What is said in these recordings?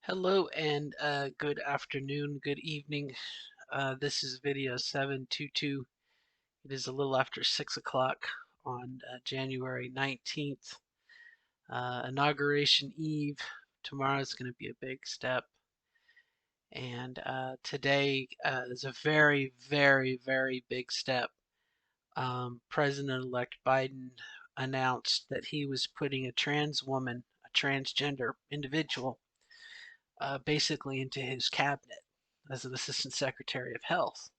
Hello and good afternoon, good evening. This is video 722. It is a little after 6 o'clock on January 19th, Inauguration Eve. Tomorrow is going to be a big step. And today is a very, very, very big step. President-elect Biden announced that he was putting a trans woman, a transgender individual, basically into his cabinet as an assistant secretary of health.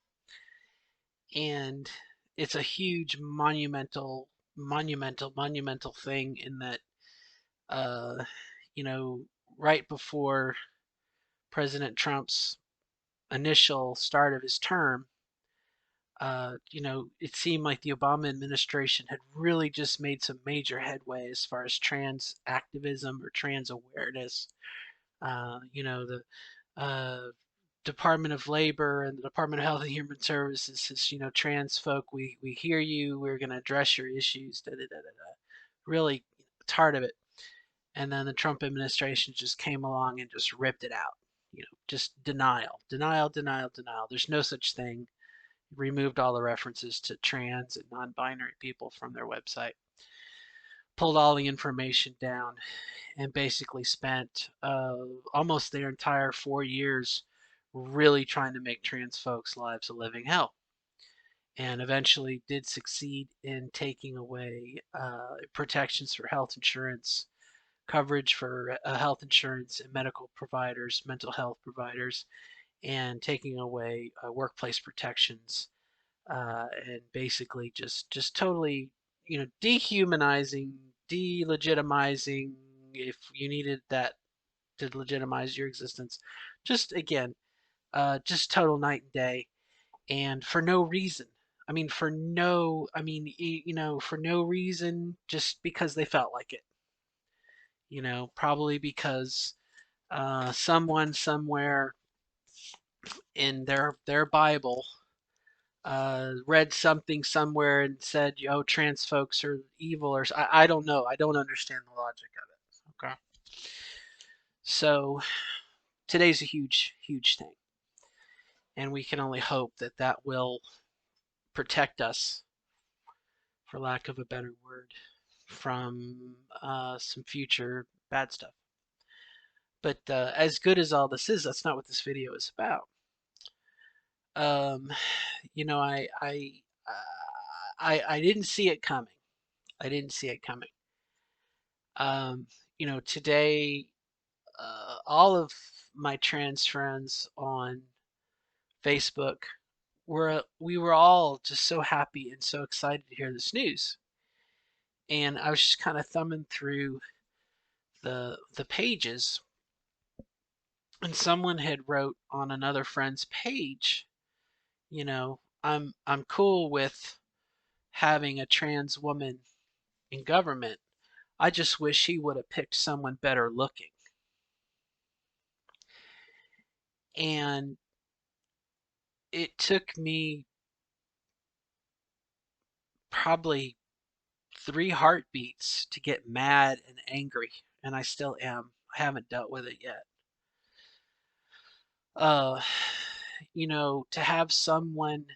And it's a huge monumental thing in that, uh, you know, right before President Trump's initial start of his term, it seemed like the Obama administration had really just made some major headway as far as trans activism or trans awareness. The uh, Department of Labor and the Department of Health and Human Services says, trans folk, we hear you. We're going to address your issues. Da, da, da, da, da. Really, it's part of it. And then the Trump administration just came along and just ripped it out. Just denial, denial, denial, denial. There's no such thing. Removed all the references to trans and non-binary people from their website. Pulled all the information down and basically spent almost their entire 4 years really trying to make trans folks' lives a living hell, and eventually did succeed in taking away protections for health insurance, coverage for health insurance and medical providers, mental health providers, and taking away workplace protections, and basically just totally, dehumanizing, delegitimizing, if you needed that to legitimize your existence. Just again, just total night and day, and for no reason. For no reason, just because they felt like it. Probably because someone somewhere in their Bible read something somewhere and said, "Oh, trans folks are evil," or I don't know. I don't understand the logic of it. Okay, so today's a huge, huge thing, and we can only hope that that will protect us, for lack of a better word, from some future bad stuff. But as good as all this is, that's not what this video is about. Um, you know, I didn't see it coming. I didn't see it coming. Today, all of my trans friends on Facebook we were all just so happy and so excited to hear this news. And I was just kind of thumbing through the pages, and someone had wrote on another friend's page, I'm cool with having a trans woman in government. I just wish he would have picked someone better looking. And it took me probably 3 heartbeats to get mad and angry, and I still am. I haven't dealt with it yet. Uh, to have someone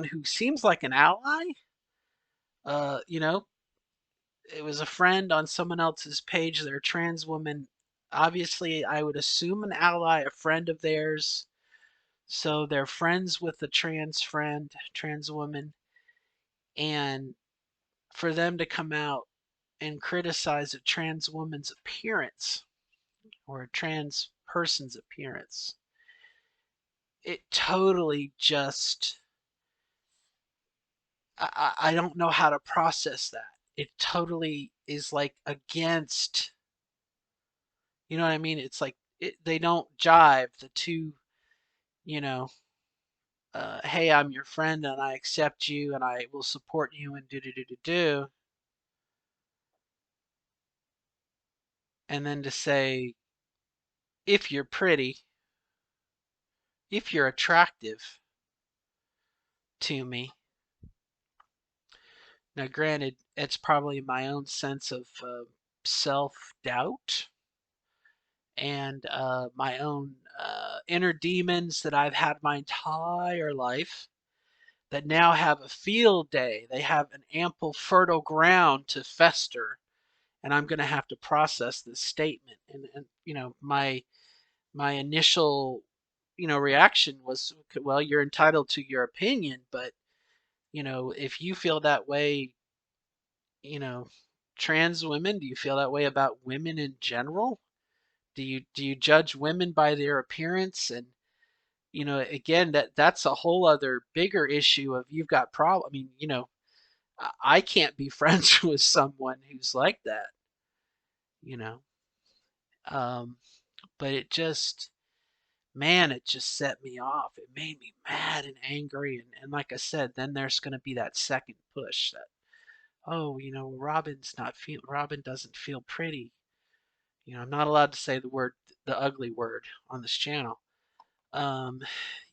who seems like an ally, uh, you know, it was a friend on someone else's page. They're a trans woman. Obviously, I would assume an ally, a friend of theirs. So they're friends with the trans woman, and for them to come out and criticize a trans woman's appearance or a trans person's appearance, it totally just, I don't know how to process that. It totally is like against, you know what I mean? It's like they don't jive, the two, you know, hey, I'm your friend and I accept you and I will support you and do do do do do. And then to say, if you're pretty, if you're attractive to me. Now, granted, it's probably my own sense of self doubt and my own inner demons that I've had my entire life that now have a field day. They have an ample fertile ground to fester, and I'm going to have to process this statement. And my initial reaction was, well, you're entitled to your opinion, but if you feel that way, you know, trans women, do you feel that way about women in general? Do you judge women by their appearance? And again, that's a whole other bigger issue of you've got problem. I mean, I can't be friends with someone who's like that, you know. Um, but man, it just set me off. It made me mad and angry. And like I said, then there's going to be that second push that, oh, Robin doesn't feel pretty. I'm not allowed to say the ugly word on this channel. Um,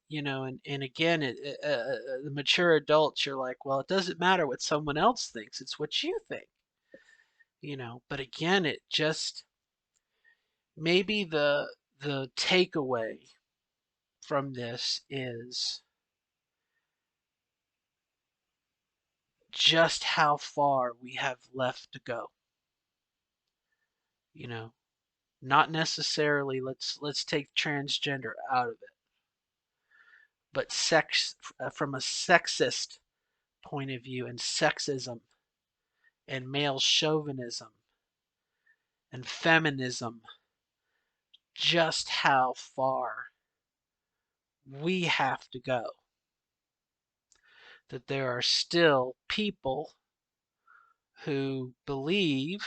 and again, the mature adults, you're like, well, it doesn't matter what someone else thinks. It's what you think, but again, it just, maybe the takeaway from this is just how far we have left to go. You know, not necessarily let's take transgender out of it, but from a sexist point of view and sexism and male chauvinism and feminism, just how far we have to go. That there are still people who believe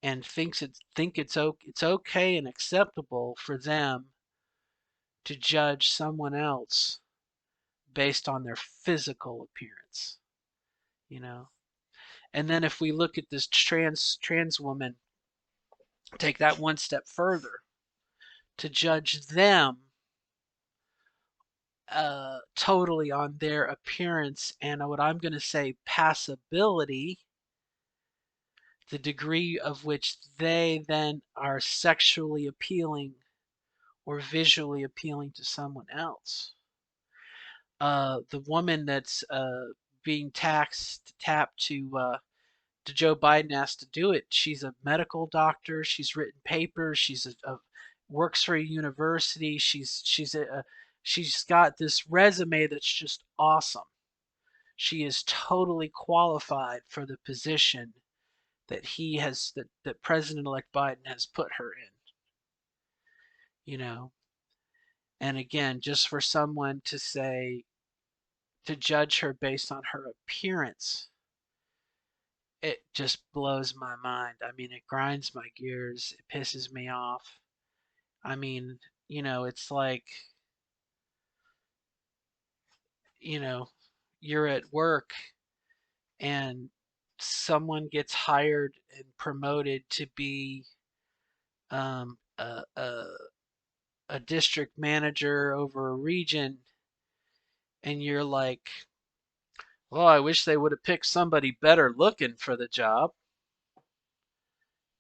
and think it's okay and acceptable for them to judge someone else based on their physical appearance, you know. And then if we look at this trans woman, take that one step further, to judge them totally on their appearance and what I'm going to say passability, the degree of which they then are sexually appealing or visually appealing to someone else. The woman that's being tapped to Joe Biden has to do it. She's a medical doctor. She's written papers. Works for a university. She's got this resume that's just awesome. She is totally qualified for the position that President-elect Biden has put her in. You know, and again, just for someone to judge her based on her appearance, it just blows my mind. I mean, it grinds my gears. It pisses me off. I mean, it's like, you know, you're at work and someone gets hired and promoted to be um, a, a, a district manager over a region, and you're like, well, I wish they would have picked somebody better looking for the job.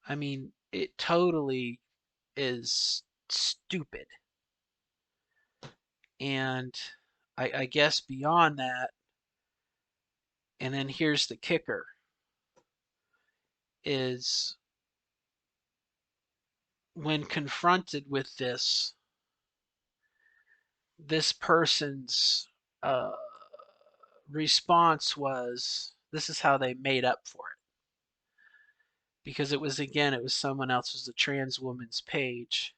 I mean, it totally is stupid. And I guess beyond that, and then here's the kicker, is when confronted with this person's uh, response was, this is how they made up for it. Because it was someone else's, a trans woman's page.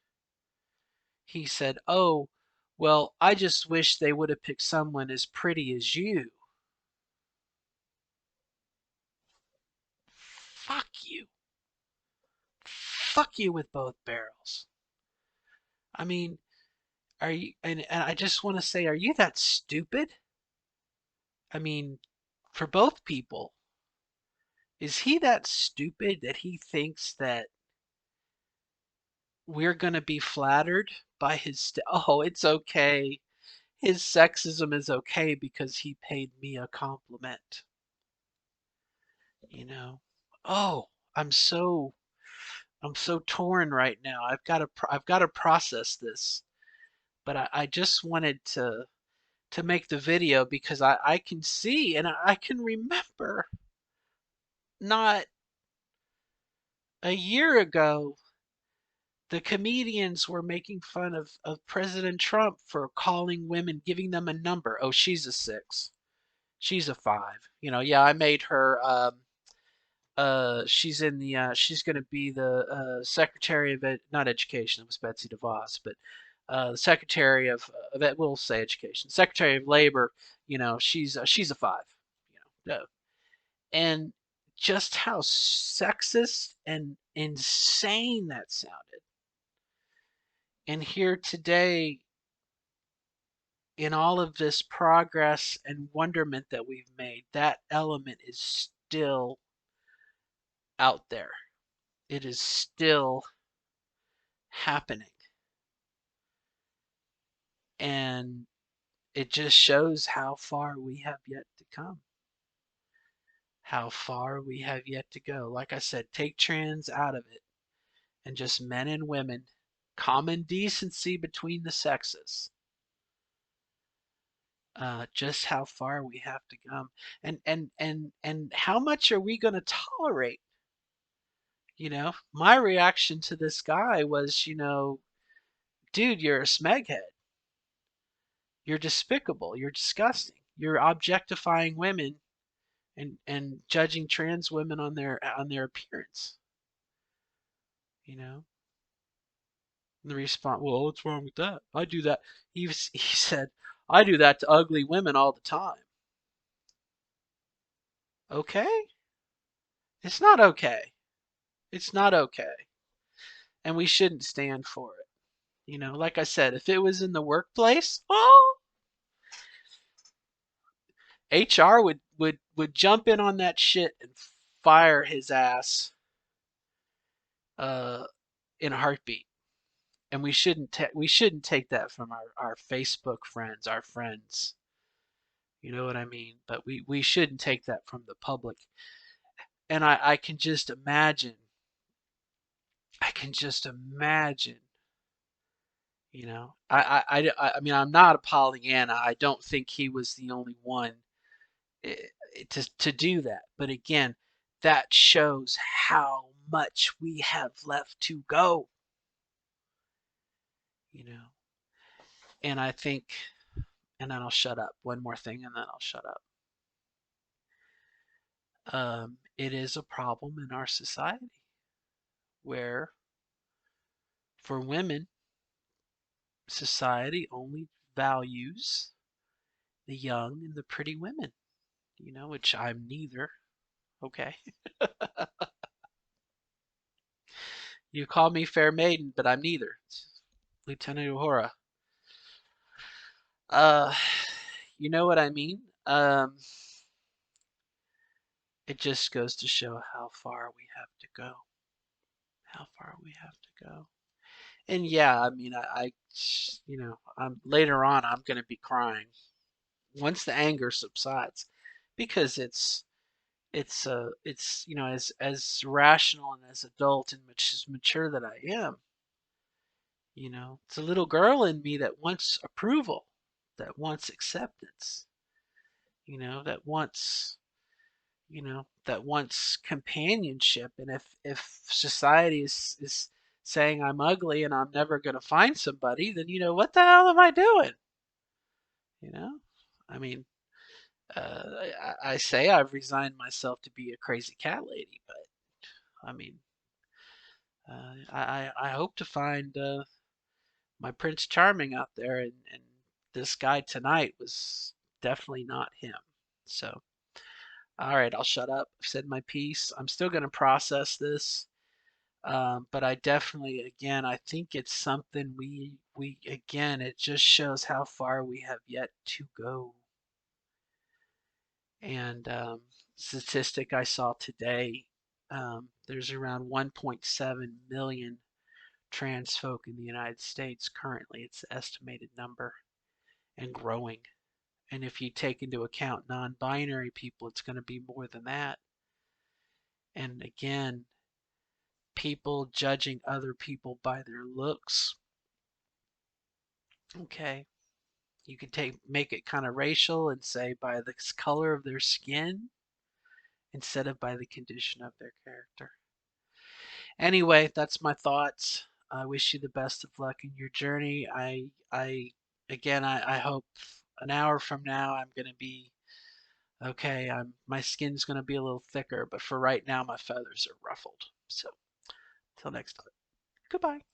He said, oh, well, I just wish they would have picked someone as pretty as you. Fuck you. Fuck you with both barrels. I mean, are you, and I just want to say, are you that stupid? I mean, for both people, is he that stupid that he thinks that we're going to be flattered by oh, it's okay. His sexism is okay because he paid me a compliment. You know? Oh, I'm so I'm so torn right now. I've got to process this, but I just wanted to make the video because I can see and I can remember not a year ago the comedians were making fun of President Trump for calling women, giving them a number. Oh, she's a 6. She's a 5. Yeah, I made her she's in the she's going to be the secretary of not education. It was Betsy DeVos, but the secretary of we'll say education, secretary of labor. She's a 5. And just how sexist and insane that sounded. And here today, in all of this progress and wonderment that we've made, that element is still out there. It is still happening. And it just shows how far we have yet to come, how far we have yet to go. Like I said, take trans out of it and just men and women, common decency between the sexes. Just how far we have to come, and how much are we going to tolerate? My reaction to this guy was, dude, you're a smeghead. You're despicable. You're disgusting. You're objectifying women and judging trans women on their appearance. You know, and the response, well, what's wrong with that? I do that. He said, I do that to ugly women all the time. Okay, it's not okay. It's not okay, and we shouldn't stand for it. Like I said, if it was in the workplace, oh, HR would jump in on that shit and fire his ass uh, in a heartbeat. And we shouldn't take that from our Facebook friends, our friends. You know what I mean? But we shouldn't take that from the public. And I can just imagine. I can just imagine. I mean, I'm not a Pollyanna. I don't think he was the only one to do that. But again, that shows how much we have left to go. You know, and I think, and then I'll shut up. One more thing, and then I'll shut up. It is a problem in our society where, for women, society only values the young and the pretty women. Which I'm neither. Okay, you call me fair maiden, but I'm neither. Lieutenant Uhura. Uh, you know what I mean? It just goes to show how far we have to go. How far we have to go. And yeah, I mean, I'm later on. I'm going to be crying once the anger subsides, because it's as rational and as adult and mature that I am. It's a little girl in me that wants approval, that wants acceptance. That wants companionship. And if society is saying I'm ugly and I'm never going to find somebody, then what the hell am I doing? You know, I mean, I say I've resigned myself to be a crazy cat lady, but I mean, I hope to find my Prince Charming out there, and this guy tonight was definitely not him. So, all right, I'll shut up. I've said my piece. I'm still going to process this. But I definitely, again, I think it's something we again, it just shows how far we have yet to go. And statistic I saw today, there's around 1.7 million trans folk in the United States currently. It's the estimated number, and growing. And if you take into account non-binary people, it's going to be more than that. And again, people judging other people by their looks. Okay. You could make it kind of racial and say by the color of their skin instead of by the condition of their character. Anyway, that's my thoughts. I wish you the best of luck in your journey. I hope an hour from now I'm going to be okay. My skin's going to be a little thicker, but for right now, my feathers are ruffled. So, till next time. Goodbye.